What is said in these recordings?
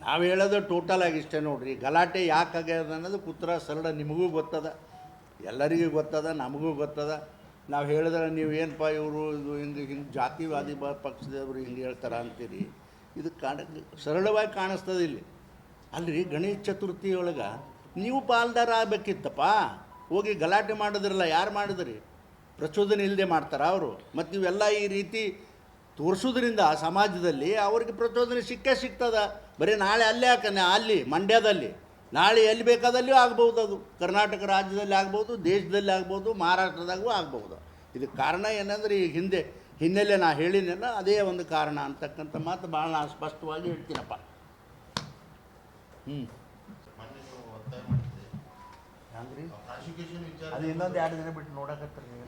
ನಾವು ಹೇಳೋದು ಟೋಟಲ್ ಆಗಿ ಇಷ್ಟೇ ನೋಡ್ರಿ. ಗಲಾಟೆ ಯಾಕೆ ಆಗ್ಯದ ಅನ್ನೋದು ಉತ್ತರ ಸರಳ ನಿಮಗೂ ಗೊತ್ತದ, ಎಲ್ಲರಿಗೂ ಗೊತ್ತದ, ನಮಗೂ ಗೊತ್ತದ. ನಾವು ಹೇಳಿದ್ರೆ ನೀವು ಏನಪ್ಪ ಇವರು ಇದು ಹಿಂಗೆ ಜಾತಿವಾದಿ ಪಕ್ಷದವರು ಹಿಂಗೆ ಹೇಳ್ತಾರ ಅಂತೀರಿ. ಇದು ಸರಳವಾಗಿ ಕಾಣಿಸ್ತದೆ ಇಲ್ಲಿ. ಅಲ್ರಿ, ಗಣೇಶ ಚತುರ್ಥಿಯೊಳಗೆ ನೀವು ಪಾಲ್ದಾರ ಆಗಬೇಕಿತ್ತಪ್ಪ. ಹೋಗಿ ಗಲಾಟೆ ಮಾಡಿದ್ರಲ್ಲ, ಯಾರು ಮಾಡಿದ್ರಿ? ಪ್ರಚೋದನೆ ಇಲ್ಲದೆ ಮಾಡ್ತಾರ ಅವರು. ಮತ್ತು ನೀವೆಲ್ಲ ಈ ರೀತಿ ತೋರಿಸೋದ್ರಿಂದ ಸಮಾಜದಲ್ಲಿ ಅವ್ರಿಗೆ ಪ್ರಚೋದನೆ ಸಿಗ್ತದ. ಬರೀ ನಾಳೆ ಅಲ್ಲೇ ಹಾಕನೆ, ಅಲ್ಲಿ ಮಂಡ್ಯದಲ್ಲಿ, ನಾಳೆ ಎಲ್ಲಿ ಬೇಕಾದಲ್ಲಿಯೂ ಆಗ್ಬೋದು. ಅದು ಕರ್ನಾಟಕ ರಾಜ್ಯದಲ್ಲಿ ಆಗ್ಬೋದು, ದೇಶದಲ್ಲಿ ಆಗ್ಬೋದು, ಮಹಾರಾಷ್ಟ್ರದಾಗೂ ಆಗ್ಬೋದು. ಇದಕ್ಕೆ ಕಾರಣ ಏನಂದ್ರೆ ಈ ಹಿನ್ನೆಲೆ ನಾ ಹೇಳಿನೆಲ್ಲ ಅದೇ ಒಂದು ಕಾರಣ ಅಂತಕ್ಕಂಥ ಮಾತು ಭಾಳ ನಾನು ಸ್ಪಷ್ಟವಾಗಿ ಹೇಳ್ತೀನಪ್ಪ. ಹಂಗ್ರಿ, ಅದು ಇನ್ನೊಂದು 2 ದಿನ ಬಿಟ್ಟು ನೋಡಕತ್ತೀರಿ ನೀವು.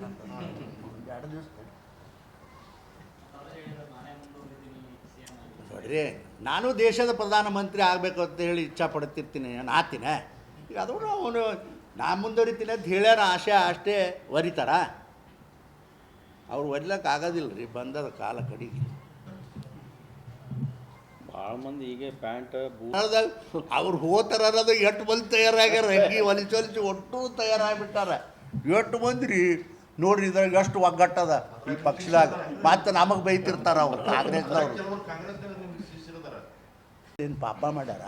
ಒಂದು 2 ದಿವಸ ನೋಡ್ರಿ, ನಾನು ದೇಶದ ಪ್ರಧಾನಮಂತ್ರಿ ಆಗಬೇಕು ಅಂತ ಹೇಳಿ ಇಚ್ಛಾ ಪಡ್ತಿರ್ತೀನಿ, ನಾನು ಆತೀನಿ. ಈಗ ಅದು ಅವನು ನಾ ಮುಂದುವರಿತೀನಿ ಅಂತ ಹೇಳ್ಯಾರ, ಆಶೆ ಅಷ್ಟೇ ವರಿತಾರ. ಅವ್ರು ಒಡ್ಲಕ್ಕೆ ಆಗೋದಿಲ್ಲ ರೀ, ಬಂದದ ಕಾಲ ಕಡೆಗೆ. ಭಾಳ ಮಂದಿ ಈಗ ಪ್ಯಾಂಟ್ ಅವ್ರು ಹೋತಾರ ಅನ್ನೋದು ಎಷ್ಟು ಮಂದಿ ತಯಾರಾಗ್ಯಾರ, ಹೆಂಗಿ ಹೊಲಿಸಿ ಒಟ್ಟು ತಯಾರಾಗಿಬಿಟ್ಟಾರ. ಎಷ್ಟು ಮಂದಿ ರೀ ನೋಡ್ರಿ, ಇದ್ರಾಗ ಎಷ್ಟು ಒಗ್ಗಟ್ಟದ ಈ ಪಕ್ಷದಾಗ. ಮತ್ತು ನಮಗೆ ಬೈತಿರ್ತಾರ ಅವ್ರು ಕಾಂಗ್ರೆಸ್ದವ್ರು. ಏನು ಪಾಪ ಮಾಡ್ಯಾರ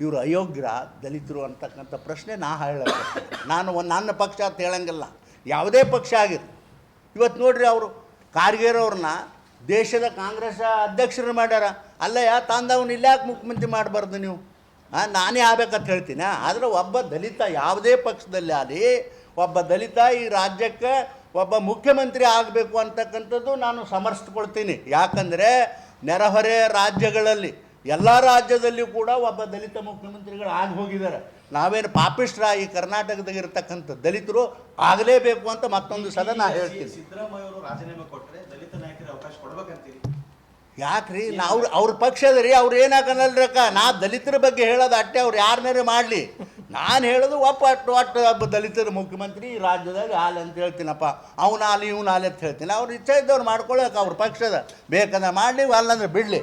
ಇವರು, ಅಯೋಗ್ಯರ ದಲಿತರು ಅಂತಕ್ಕಂಥ ಪ್ರಶ್ನೆ ನಾ ಹೇಳಕ್ಕೆ. ನನ್ನ ಪಕ್ಷ ಅಂತ ಹೇಳಂಗಿಲ್ಲ, ಯಾವುದೇ ಪಕ್ಷ ಆಗಿರು. ಇವತ್ತು ನೋಡ್ರಿ, ಅವರು ಕಾರ್ಗೇರವ್ರನ್ನ ದೇಶದ ಕಾಂಗ್ರೆಸ್ ಅಧ್ಯಕ್ಷರು ಮಾಡ್ಯಾರ. ಅಲ್ಲಯ್ಯ, ತಂದವನು ಇಲ್ಲಾಕೆ ಮುಖ್ಯಮಂತ್ರಿ ಮಾಡಬಾರ್ದು ನೀವು? ನಾನೇ ಆಗ್ಬೇಕಂತ ಹೇಳ್ತೀನಿ. ಆದರೆ ಒಬ್ಬ ದಲಿತ ಯಾವುದೇ ಪಕ್ಷದಲ್ಲಿ ಆಗಲಿ, ಒಬ್ಬ ದಲಿತ ಈ ರಾಜ್ಯಕ್ಕೆ ಒಬ್ಬ ಮುಖ್ಯಮಂತ್ರಿ ಆಗಬೇಕು ಅಂತಕ್ಕಂಥದ್ದು ನಾನು ಸಮರ್ಥಿಸ್ಕೊಳ್ತೀನಿ. ಯಾಕಂದರೆ ನೆರೆಹೊರೆ ರಾಜ್ಯಗಳಲ್ಲಿ, ಎಲ್ಲ ರಾಜ್ಯದಲ್ಲಿಯೂ ಕೂಡ ಒಬ್ಬ ದಲಿತ ಮುಖ್ಯಮಂತ್ರಿಗಳು ಆಗಿ ಹೋಗಿದ್ದಾರೆ. ನಾವೇನು ಪಾಪಿಷ್ಟ್ರ ಈ ಕರ್ನಾಟಕದಾಗ ಇರತಕ್ಕಂಥ ದಲಿತರು ಆಗಲೇಬೇಕು ಅಂತ ಮತ್ತೊಂದು ಸಲ ನಾ ಹೇಳ್ತೀನಿ. ಸಿದ್ದರಾಮಯ್ಯ ಅವರು ರಾಜೀನಾಮೆ ಕೊಟ್ಟರೆ ದಲಿತ ನಾಯಕರಿಗೆ ಅವಕಾಶ ಕೊಡ್ಬೇಕಂತೀರಿ? ಯಾಕ್ರಿ, ನಾವು ಅವ್ರ ಪಕ್ಷದ ರೀ, ಅವ್ರು ಏನಾಗನಲ್ರಕ್ಕ. ನಾ ದಲಿತರ ಬಗ್ಗೆ ಹೇಳೋದು ಅಟ್ಟೆ, ಅವ್ರು ಯಾರನ್ನಾರು ಮಾಡಲಿ. ನಾನು ಹೇಳೋದು ಒಬ್ಬ ದಲಿತರ ಮುಖ್ಯಮಂತ್ರಿ ಈ ರಾಜ್ಯದಾಗ ಆಲಿ ಅಂತ ಹೇಳ್ತೀನಪ್ಪ. ಅವನಾಲಿ ಇವನಾಲಿ ಅಂತ ಹೇಳ್ತೀನಿ. ಅವ್ರು ಇಚ್ಛೆ ಇದ್ದವ್ರು ಮಾಡ್ಕೊಳ್ಳೋಕೆ ಅವ್ರ ಪಕ್ಷದ ಬೇಕಾದ್ರೆ ಮಾಡಲಿ, ಅಲ್ಲಂದ್ರೆ ಬಿಡಲಿ.